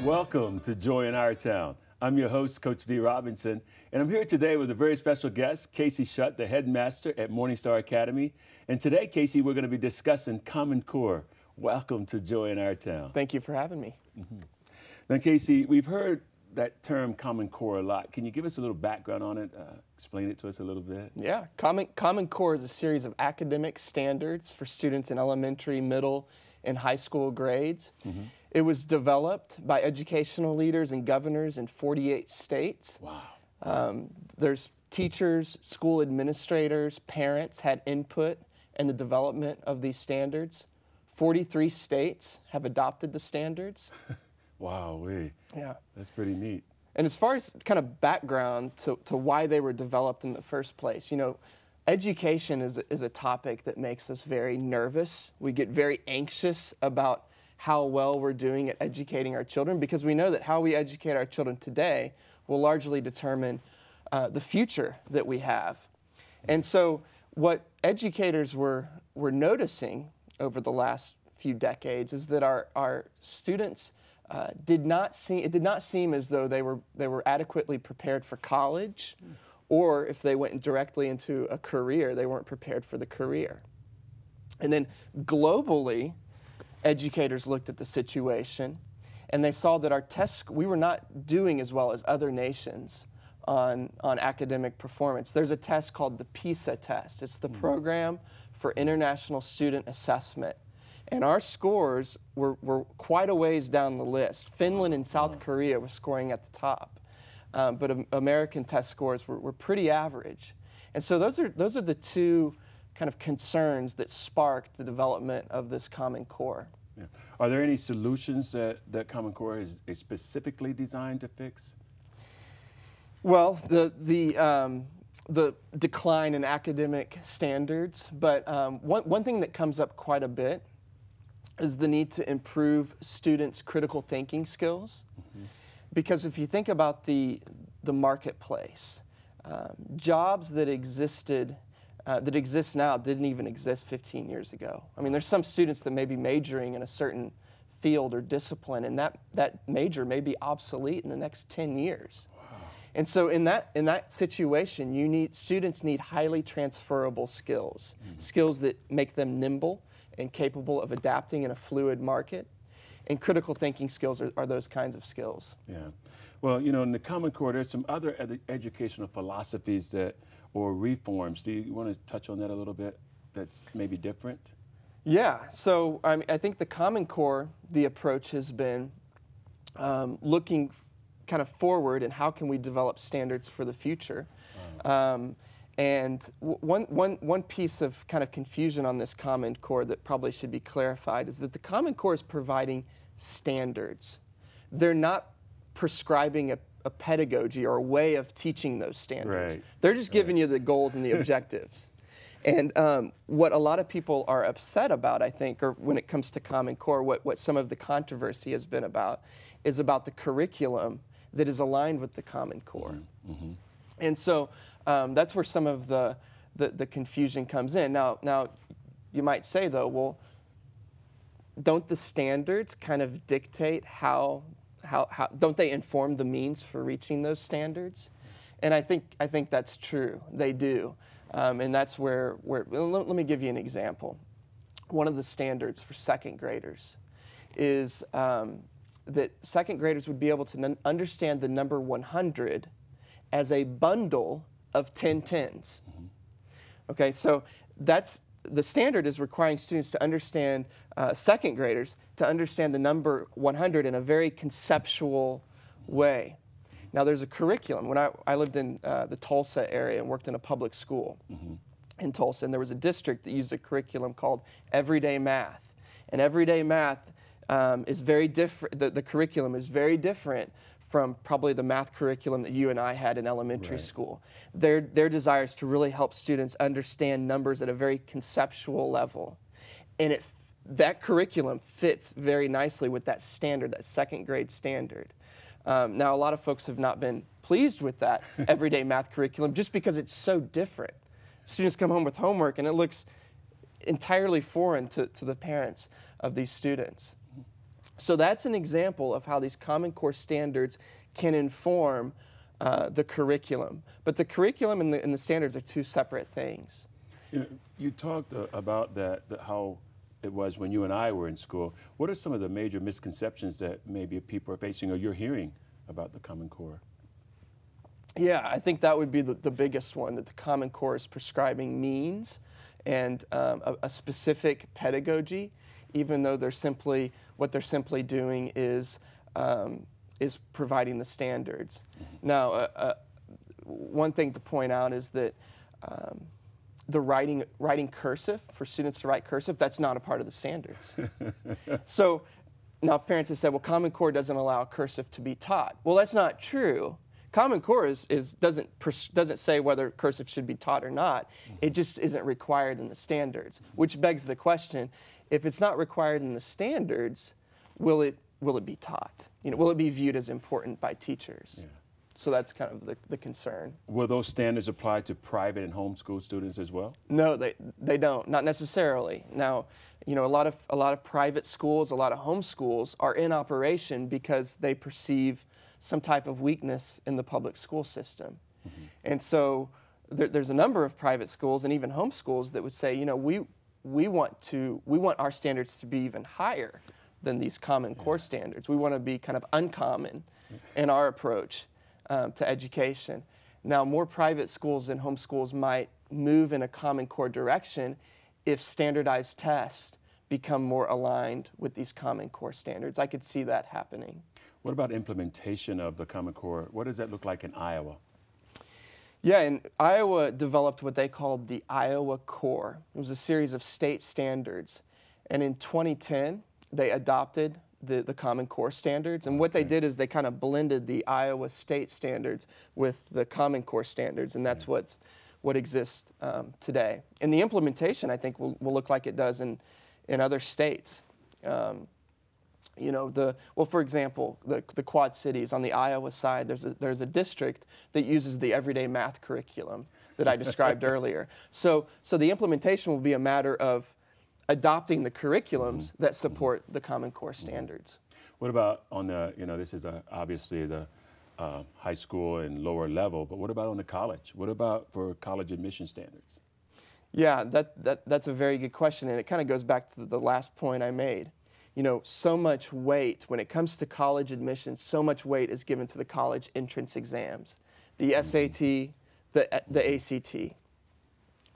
Welcome to Joy in Our Town. I'm your host, Coach D. Robinson, and I'm here today with a very special guest, Casey Shutt, the headmaster at Morningstar Academy. And today, Casey, we're going to be discussing Common Core. Welcome to Joy in Our Town. Thank you for having me. Now, Casey, we've heard that term Common Core a lot. Can you give us a little background on it? Explain it to us a little bit? Yeah, Common Core is a series of academic standards for students in elementary, middle, and high school grades. It was developed by educational leaders and governors in 48 states. Wow. There's teachers, school administrators, parents had input in the development of these standards. 43 states have adopted the standards. Wow, Yeah. that's pretty neat. And as far as kind of background to why they were developed in the first place, you know, education is a topic that makes us very nervous. We get very anxious about how well we're doing at educating our children because we know that how we educate our children today will largely determine the future that we have. And so what educators were noticing over the last few decades is that our students it did not seem as though they were adequately prepared for college, or if they went directly into a career, they weren't prepared for the career. And then globally, educators looked at the situation and they saw that we were not doing as well as other nations on academic performance. There's a test called the PISA test. It's the Program for International Student Assessment. And our scores were quite a ways down the list. Finland and South Korea were scoring at the top. But American test scores were pretty average. And so those are the two kind of concerns that sparked the development of this Common Core. Yeah. Are there any solutions that Common Core is specifically designed to fix? Well, the decline in academic standards, but one thing that comes up quite a bit is the need to improve students' critical thinking skills. Because if you think about the marketplace, jobs that exist now didn't even exist 15 years ago. I mean, there's some students that may be majoring in a certain field or discipline, and that major may be obsolete in the next 10 years. Wow. And so in that situation, students need highly transferable skills, skills that make them nimble and capable of adapting in a fluid market. And critical thinking skills are those kinds of skills. Yeah. Well, you know, in the Common Core, there's some other educational philosophies or reforms. Do you want to touch on that a little bit that's maybe different? Yeah. So I think the Common Core, the approach has been looking kind of forward and how can we develop standards for the future. And one piece of kind of confusion on this Common Core that probably should be clarified is that the Common Core is providing standards. They're not prescribing a pedagogy or a way of teaching those standards. Right. They're just giving you the goals and the objectives. And what a lot of people are upset about, I think, or when it comes to Common Core, what some of the controversy has been about is about the curriculum that is aligned with the Common Core. And so that's where some of the confusion comes in. Now, you might say, though, well, don't the standards kind of dictate how don't they inform the means for reaching those standards? And I think that's true. They do. And that's where let me give you an example. One of the standards for second graders is that second graders would be able to understand the number 100 as a bundle of 10 tens. Okay, so the standard is requiring students to understand, second graders, to understand the number 100 in a very conceptual way. Now there's a curriculum. When I lived in the Tulsa area and worked in a public school in Tulsa, and there was a district that used a curriculum called Everyday Math. And Everyday Math is very different, the curriculum is very different from probably the math curriculum that you and I had in elementary school. Their desire is to really help students understand numbers at a very conceptual level. And that curriculum fits very nicely with that standard, that second grade standard. Now, a lot of folks have not been pleased with that everyday math curriculum just because it's so different. Students come home with homework and it looks entirely foreign to the parents of these students. So that's an example of how these Common Core standards can inform the curriculum. But the curriculum and the standards are two separate things. You talked about that, how it was when you and I were in school. What are some of the major misconceptions that maybe people are facing or you're hearing about the Common Core? Yeah, I think that would be the biggest one, that the Common Core is prescribing means and a specific pedagogy, even though what they're simply doing is providing the standards. Mm-hmm. Now, one thing to point out is that the writing cursive, for students to write cursive, that's not a part of the standards. So now parents have said, well, Common Core doesn't allow cursive to be taught. Well, that's not true. Common Core doesn't say whether cursive should be taught or not. It just isn't required in the standards, which begs the question: if it's not required in the standards, will it be taught? Will it be viewed as important by teachers? Yeah. So that's kind of the concern. Will those standards apply to private and homeschool students as well? No, they don't. Not necessarily. Now, a lot of private schools, a lot of homeschools are in operation because they perceive some type of weakness in the public school system. Mm-hmm. And so there's a number of private schools and even homeschools that would say, we want our standards to be even higher than these Common Core standards. We want to be kind of uncommon in our approach to education. Now, more private schools and homeschools might move in a Common Core direction if standardized tests become more aligned with these Common Core standards. I could see that happening. What about implementation of the Common Core? What does that look like in Iowa? Yeah, and Iowa developed what they called the Iowa Core. It was a series of state standards. And in 2010, they adopted the Common Core standards. And what they did is they kind of blended the Iowa state standards with the Common Core standards, and that's what exists today. And the implementation, I think, will look like it does in other states. For example, the Quad Cities on the Iowa side, there's a district that uses the everyday math curriculum that I described earlier. So the implementation will be a matter of adopting the curriculums that support the Common Core standards. What about on the, this is obviously the high school and lower level, but what about on the college? What about for college admission standards? Yeah, that's a very good question, and it kind of goes back to the last point I made. So much weight, when it comes to college admissions, so much weight is given to the college entrance exams, the SAT, the ACT.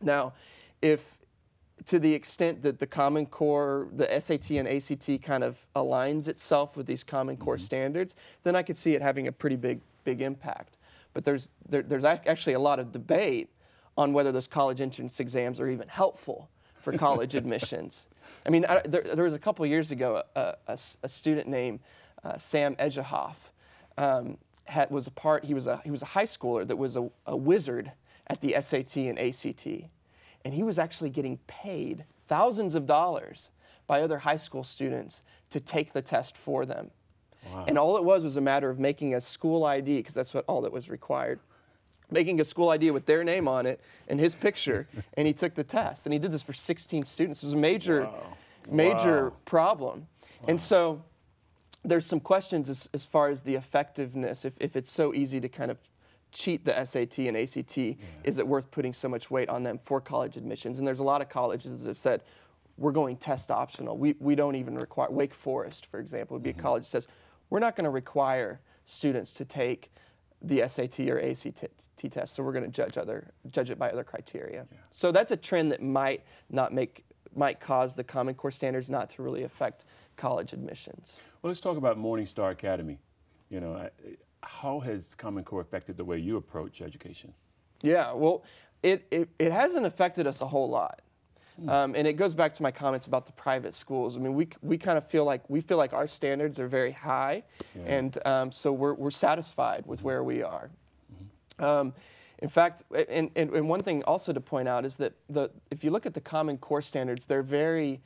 Now, if to the extent that the Common Core, the SAT and ACT kind of aligns itself with these Common Core standards, then I could see it having a pretty big impact. But there's actually a lot of debate on whether those college entrance exams are even helpful for college admissions. I mean, there was a couple of years ago a student named Sam Ejahoff he was a high schooler that was a wizard at the SAT and ACT, and he was actually getting paid thousands of dollars by other high school students to take the test for them. Wow. And all it was a matter of making a school ID, because that's all that was required. Making a school ID with their name on it and his picture, and he took the test. And he did this for 16 students. It was a major problem. Wow. And so there's some questions as far as the effectiveness. If it's so easy to kind of cheat the SAT and ACT, is it worth putting so much weight on them for college admissions? And there's a lot of colleges that have said, we're going test optional. We don't even require, Wake Forest, for example, would be a college that says, we're not going to require students to take the SAT or ACT test, so we're going to judge it by other criteria. Yeah. So that's a trend that might cause the Common Core standards not to really affect college admissions. Well, let's talk about Morningstar Academy. How has Common Core affected the way you approach education? Yeah, well, it hasn't affected us a whole lot. And it goes back to my comments about the private schools. I mean, we kind of feel like our standards are very high, and so we're satisfied with where we are. In fact, and one thing also to point out is that if you look at the Common Core standards, they're very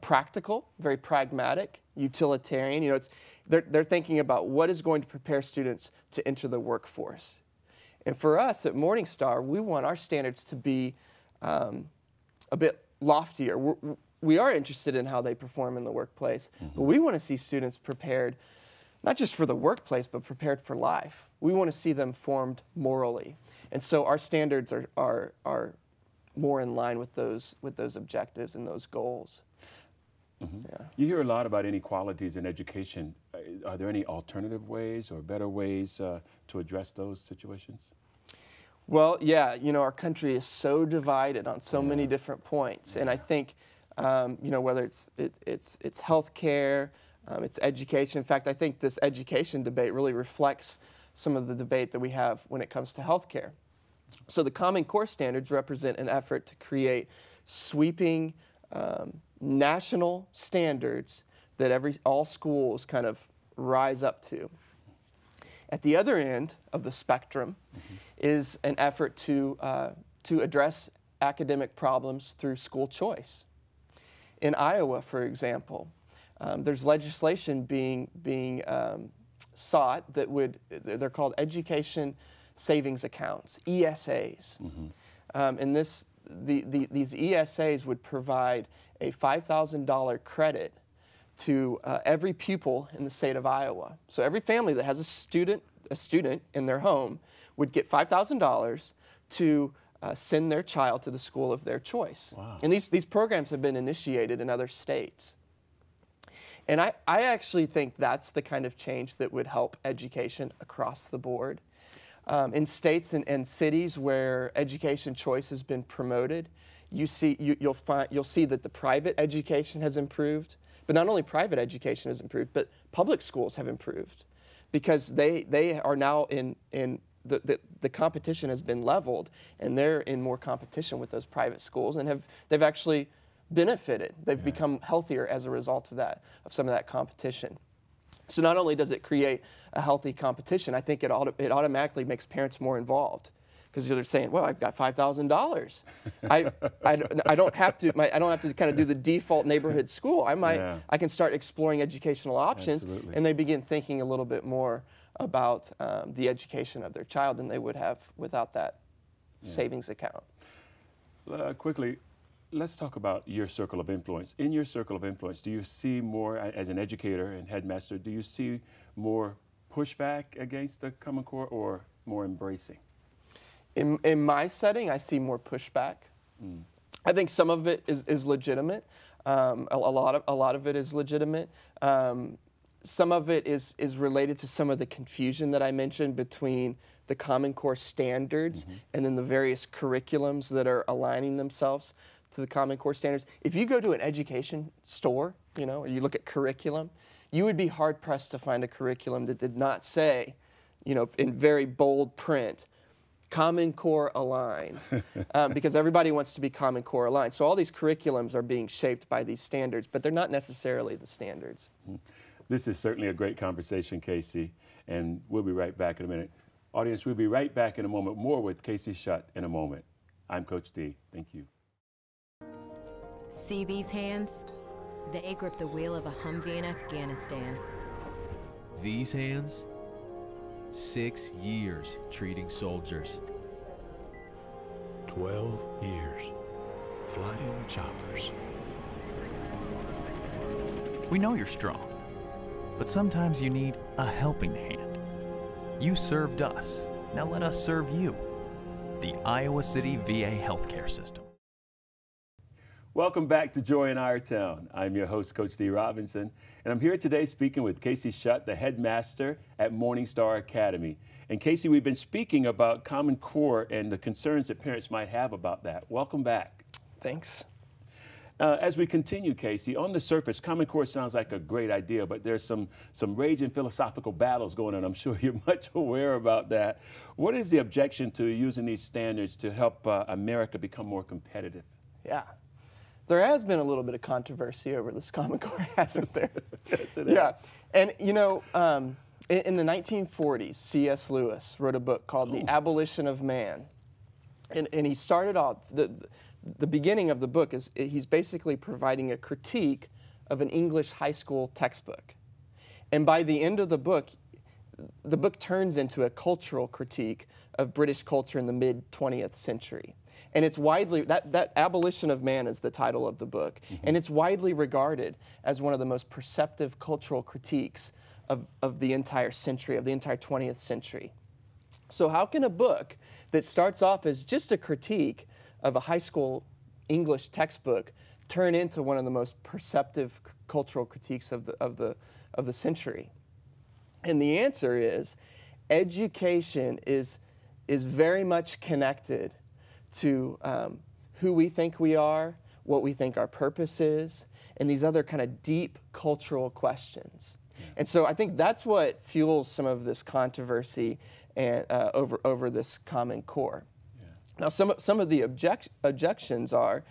practical, very pragmatic, utilitarian. They're thinking about what is going to prepare students to enter the workforce. And for us at Morningstar, we want our standards to be a bit loftier. we are interested in how they perform in the workplace, but we want to see students prepared, not just for the workplace, but prepared for life. We want to see them formed morally. And so our standards are more in line with those objectives and those goals. Yeah. You hear a lot about inequalities in education. Are there any alternative ways or better ways to address those situations? Well, yeah, you know, our country is so divided on so many different points, and I think, you know, whether it's healthcare, it's education. In fact, I think this education debate really reflects some of the debate that we have when it comes to healthcare. So the Common Core standards represent an effort to create sweeping national standards that all schools kind of rise up to. At the other end of the spectrum is an effort to address academic problems through school choice. In Iowa, for example, there's legislation being sought that they're called education savings accounts, ESAs. And these ESAs would provide a $5,000 credit to every pupil in the state of Iowa. So every family that has a student in their home would get $5,000 to send their child to the school of their choice. Wow. And these programs have been initiated in other states. And I actually think that's the kind of change that would help education across the board. In states and cities where education choice has been promoted, you'll see that the private education has improved. But not only private education has improved, but public schools have improved, because they are now the competition has been leveled, and they're in more competition with those private schools, and they've actually benefited. They've become healthier as a result of that, of some of that competition. So not only does it create a healthy competition, I think it automatically makes parents more involved, because they're saying, "Well, I've got $5,000. I don't have to kind of do the default neighborhood school. I can start exploring educational options." Absolutely. And they begin thinking a little bit more about the education of their child than they would have without that savings account. Quickly, let's talk about your circle of influence. In your circle of influence, do you see more, as an educator and headmaster, do you see more pushback against the Common Core or more embracing? In my setting, I see more pushback. I think some of it is legitimate. A lot of it is legitimate. Some of it is related to some of the confusion that I mentioned between the Common Core standards and then the various curriculums that are aligning themselves to the Common Core standards. If you go to an education store, you know, and you look at curriculum, you would be hard-pressed to find a curriculum that did not say, you know, in very bold print, Common Core aligned, because everybody wants to be Common Core aligned. So all these curriculums are being shaped by these standards, but they're not necessarily the standards. This is certainly a great conversation, Casey, and we'll be right back in a minute. Audience, we'll be right back in a moment, more with Casey Shutt in a moment. I'm Coach D. Thank you. See these hands? They grip the wheel of a Humvee in Afghanistan. These hands? 6 years treating soldiers. 12 years flying choppers. We know you're strong, but sometimes you need a helping hand. You served us. Now let us serve you. The Iowa City VA Healthcare System. Welcome back to Joy in Our Town. I'm your host, Coach D. Robinson, and I'm here today speaking with Casey Shutt, the headmaster at Morningstar Academy. And Casey, we've been speaking about Common Core and the concerns that parents might have about that. Welcome back. Thanks. As we continue, Casey, on the surface, Common Core sounds like a great idea, but there's some raging philosophical battles going on. I'm sure you're much aware about that. What is the objection to using these standards to help America become more competitive? Yeah. There has been a little bit of controversy over this Common Core, hasn't there? Yes, it Yeah. is. And, you know, in the 1940s, C.S. Lewis wrote a book called The Abolition of Man. And he started off, the beginning of the book is he's basically providing a critique of an English high school textbook. And by the end of the book, the book turns into a cultural critique of British culture in the mid-20th century. And it's widely, that Abolition of Man is the title of the book, and it's widely regarded as one of the most perceptive cultural critiques of the entire century, of the entire 20th century. So how can a book that starts off as just a critique of a high school English textbook turn into one of the most perceptive cultural critiques of the century? And the answer is, education is very much connected to who we think we are, what we think our purpose is, and these other kind of deep cultural questions. And so I think that's what fuels some of this controversy and over this Common Core. Now, some of the objections are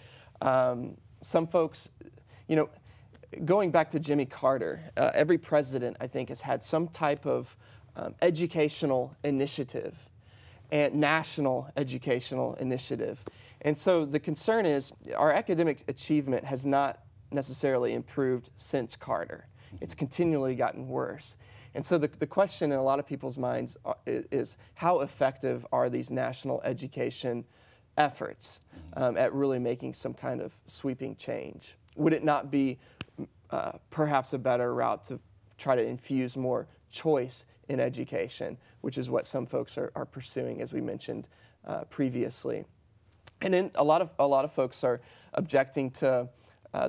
some folks, you know, going back to Jimmy Carter, every president, I think, has had some type of educational initiative and national educational initiative. And so the concern is our academic achievement has not necessarily improved since Carter. It's continually gotten worse. And so the question in a lot of people's minds is how effective are these national education efforts at really making some kind of sweeping change? Would it not be perhaps a better route to try to infuse more choice in education, which is what some folks are pursuing, as we mentioned previously? And then a lot of folks are objecting to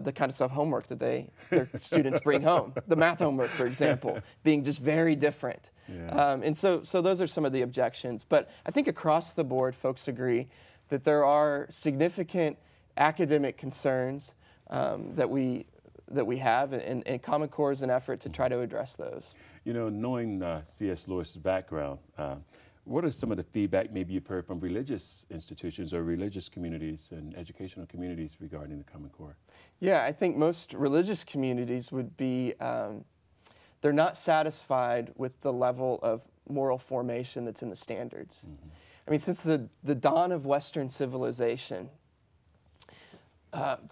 the kind of stuff homework that their students bring home, the math homework, for example, being just very different. Yeah. And so those are some of the objections. But I think across the board, folks agree that there are significant academic concerns that we have, and Common Core is an effort to try to address those. You know, knowing C.S. Lewis's background, what are some of the feedback maybe you've heard from religious institutions or religious communities and educational communities regarding the Common Core? Yeah, I think most religious communities would be, they're not satisfied with the level of moral formation that's in the standards. I mean, since the dawn of Western civilization,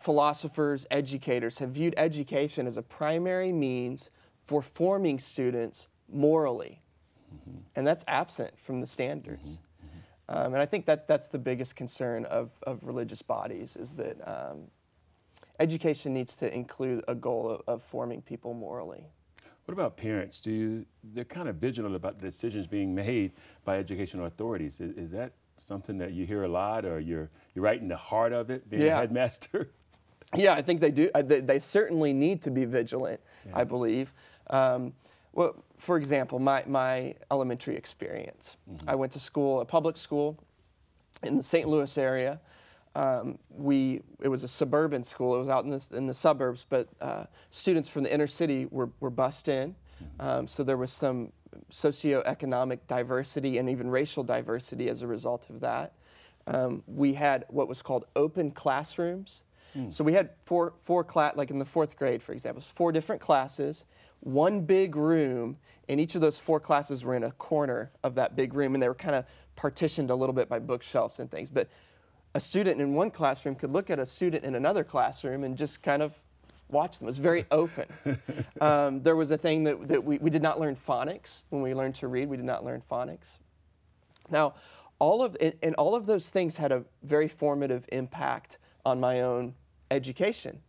philosophers, educators have viewed education as a primary means for forming students morally. And that's absent from the standards. And I think that's the biggest concern of religious bodies, is that education needs to include a goal of forming people morally. What about parents? They're kind of vigilant about the decisions being made by educational authorities. Is that something that you hear a lot, or you're right in the heart of it, being a headmaster? Yeah, I think they do. They certainly need to be vigilant, I believe. Well, for example, my elementary experience. I went to school, a public school in the St. Louis area. It was a suburban school. It was out in the suburbs, but students from the inner city were bussed in. So there was some socioeconomic diversity and even racial diversity as a result of that. We had what was called open classrooms. So we had four like in the 4th grade, for example, 4 different classes, one big room, and each of those 4 classes were in a corner of that big room, and they were kind of partitioned a little bit by bookshelves and things. But a student in one classroom could look at a student in another classroom and just kind of watch them. It was very open. There was a thing that we did not learn phonics. When we learned to read, we did not learn phonics. Now, all of those things had a very formative impact on my own education.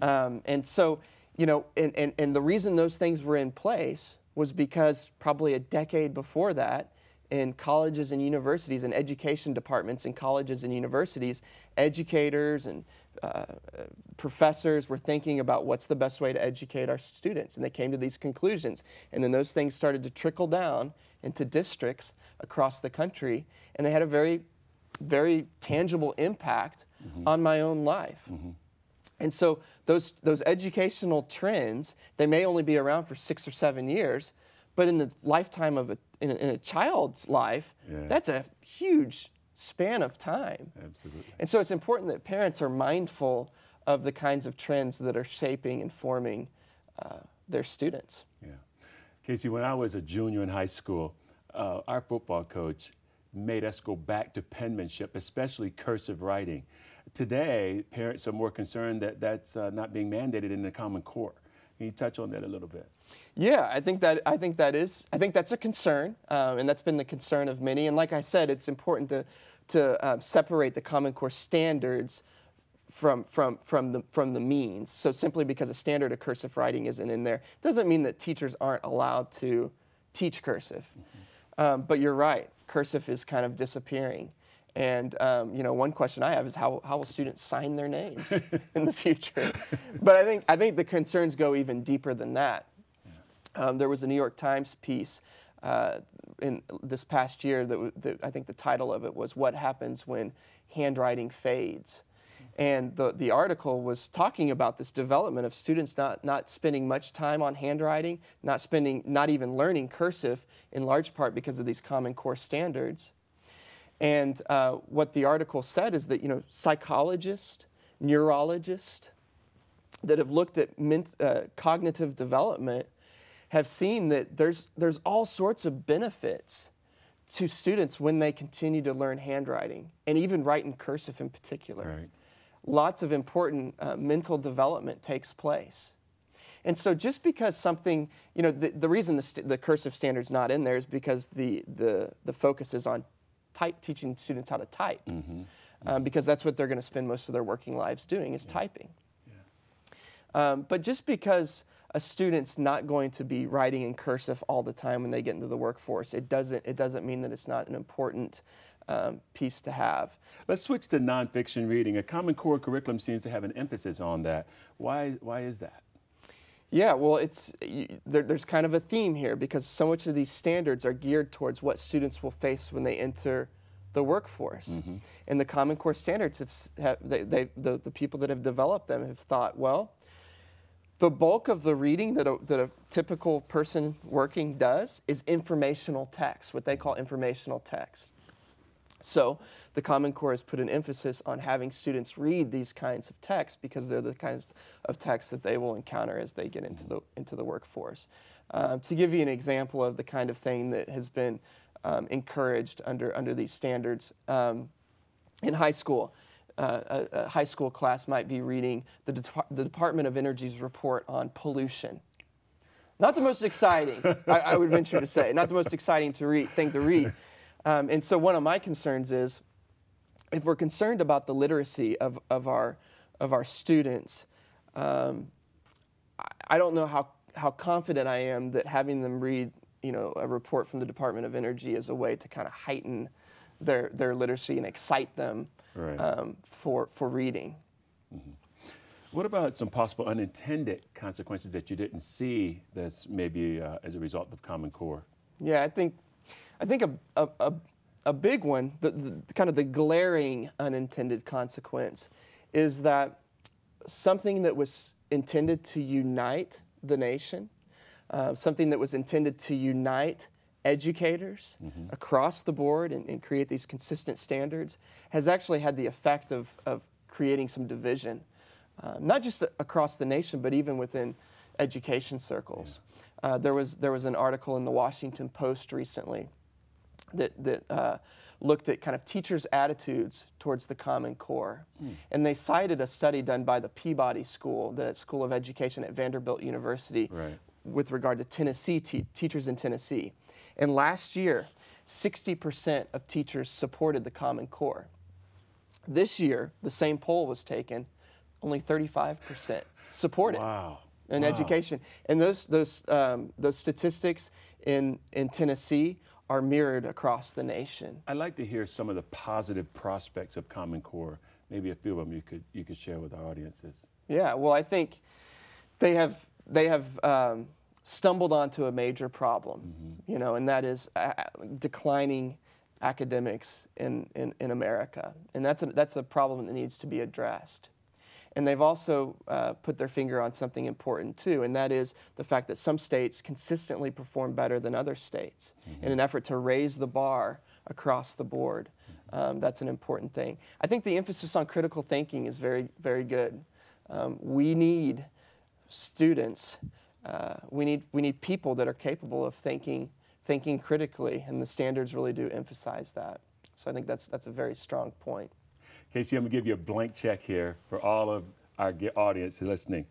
And so, you know, and the reason those things were in place was because probably a decade before that, in colleges and universities and education departments in colleges and universities, educators and professors were thinking about what's the best way to educate our students, and they came to these conclusions. And then those things started to trickle down into districts across the country, and they had a very, very tangible impact on my own life. And so those educational trends, they may only be around for 6 or 7 years, but in the lifetime of in a child's life, that's a huge span of time. Absolutely. And so it's important that parents are mindful of the kinds of trends that are shaping and forming their students. Yeah. Casey, when I was a junior in high school, our football coach made us go back to penmanship, especially cursive writing. Today, parents are more concerned that that's not being mandated in the Common Core. Can you touch on that a little bit? Yeah, I think that's a concern, and that's been the concern of many. And like I said, it's important to separate the Common Core standards from the means. So simply because a standard of cursive writing isn't in there doesn't mean that teachers aren't allowed to teach cursive. But you're right, cursive is kind of disappearing. And you know, one question I have is how will students sign their names in the future? But I think the concerns go even deeper than that. There was a New York Times piece in this past year that I think the title of it was "What Happens When Handwriting Fades." And the article was talking about this development of students not spending much time on handwriting, not even learning cursive, in large part because of these Common Core standards. And what the article said is that, you know, psychologists, neurologists that have looked at cognitive development have seen that there's all sorts of benefits to students when they continue to learn handwriting, and even write in cursive in particular. Right. Lots of important mental development takes place. And so just because something, you know, the reason the cursive standard's not in there is because the focus is on teaching students how to type, because that's what they're going to spend most of their working lives doing, is typing. But just because a student's not going to be writing in cursive all the time when they get into the workforce, it doesn't mean that it's not an important piece to have. Let's switch to nonfiction reading. A Common Core curriculum seems to have an emphasis on that. Why is that? Yeah, well, there's kind of a theme here, because so much of these standards are geared towards what students will face when they enter the workforce. And the Common Core standards, the people that have developed them have thought, well, the bulk of the reading that a typical person working does is informational text, what they call informational text. So the Common Core has put an emphasis on having students read these kinds of texts because they're the kinds of texts that they will encounter as they get into the workforce. To give you an example of the kind of thing that has been encouraged under these standards, in high school, a high school class might be reading the Department of Energy's report on pollution. Not the most exciting, I would venture to say, not the most exciting thing to read. And so one of my concerns is, if we're concerned about the literacy of our students, I don't know how confident I am that having them read, you know, a report from the Department of Energy is a way to kind of heighten their literacy and excite them for reading. What about some possible unintended consequences that you didn't see that's maybe as a result of Common Core? Yeah, I think a big one, the kind of the glaring unintended consequence, is that something that was intended to unite the nation, something that was intended to unite educators across the board and create these consistent standards, has actually had the effect of creating some division, not just across the nation, but even within education circles. There was an article in the Washington Post recently that looked at kind of teachers' attitudes towards the Common Core. And they cited a study done by the Peabody School, the School of Education at Vanderbilt University, with regard to Tennessee, teachers in Tennessee. And last year, 60% of teachers supported the Common Core. This year, the same poll was taken, only 35% support it. Wow. In education. And those statistics in Tennessee are mirrored across the nation. I'd like to hear some of the positive prospects of Common Core. Maybe a few of them you could share with our audiences. Yeah, well, I think they have stumbled onto a major problem, you know, and that is declining academics in America, and that's a problem that needs to be addressed. And they've also put their finger on something important too, and that is the fact that some states consistently perform better than other states in an effort to raise the bar across the board. That's an important thing. I think the emphasis on critical thinking is very, very good. We need students. We need people that are capable of thinking critically, and the standards really do emphasize that. So I think that's a very strong point. Casey, I'm going to give you a blank check here for all of our audience listening.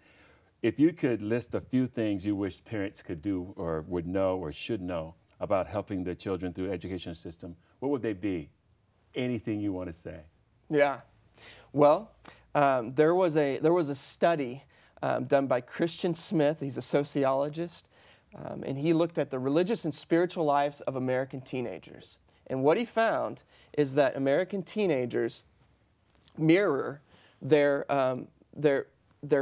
If you could list a few things you wish parents could do or would know or should know about helping their children through the education system, what would they be? Anything you want to say? Yeah. Well, there was a study done by Christian Smith. He's a sociologist, and he looked at the religious and spiritual lives of American teenagers. And what he found is that American teenagers mirror their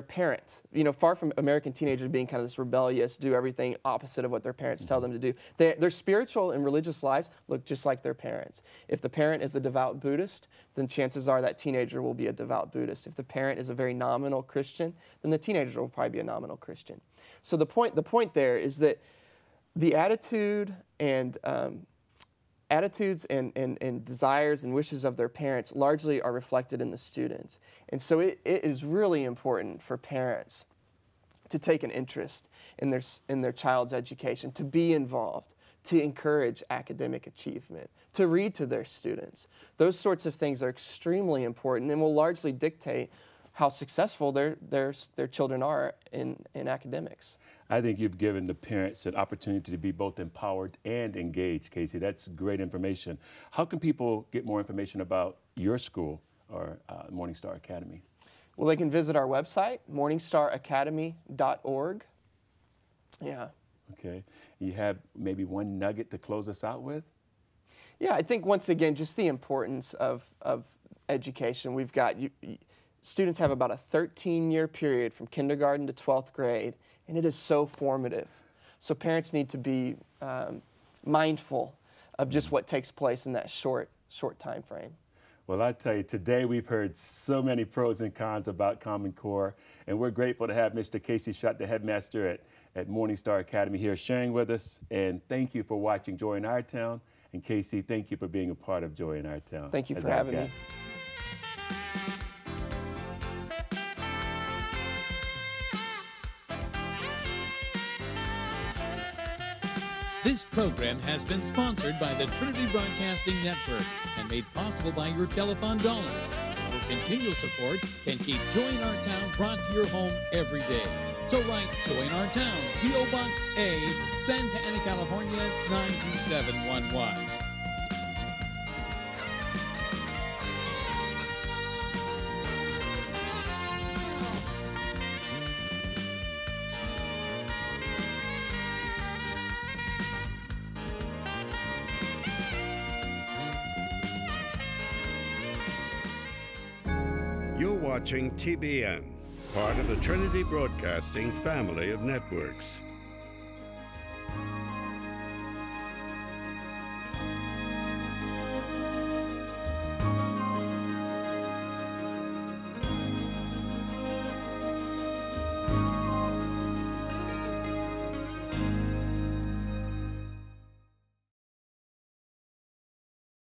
parents. You know, far from American teenagers being kind of this rebellious, do everything opposite of what their parents tell them to do. Their spiritual and religious lives look just like their parents. If the parent is a devout Buddhist, then chances are that teenager will be a devout Buddhist. If the parent is a very nominal Christian, then the teenager will probably be a nominal Christian. So the point there is that the attitudes and desires and wishes of their parents largely are reflected in the students. And so it is really important for parents to take an interest in their child's education, to be involved, to encourage academic achievement, to read to their students. Those sorts of things are extremely important and will largely dictate how successful their children are in academics. I think you've given the parents an opportunity to be both empowered and engaged, Casey. That's great information. How can people get more information about your school or Morningstar Academy? Well, they can visit our website, morningstaracademy.org. Yeah. Okay. You have maybe one nugget to close us out with? Yeah, I think once again, just the importance of education. We've got, students have about a 13-year period from kindergarten to 12th grade, and it is so formative. So parents need to be mindful of just what takes place in that short time frame. Well, I tell you, today we've heard so many pros and cons about Common Core, and we're grateful to have Mr. Casey Shutt, the headmaster at Morningstar Academy here, sharing with us. And thank you for watching Joy in Our Town. And Casey, thank you for being a part of Joy in Our Town. Thank you for having me. This program has been sponsored by the Trinity Broadcasting Network and made possible by your telethon dollars. Your continual support can keep Joy in Our Town brought to your home every day. So write Joy in Our Town, P.O. Box A, Santa Ana, California, 92711. You're watching TBN, part of the Trinity Broadcasting family of networks.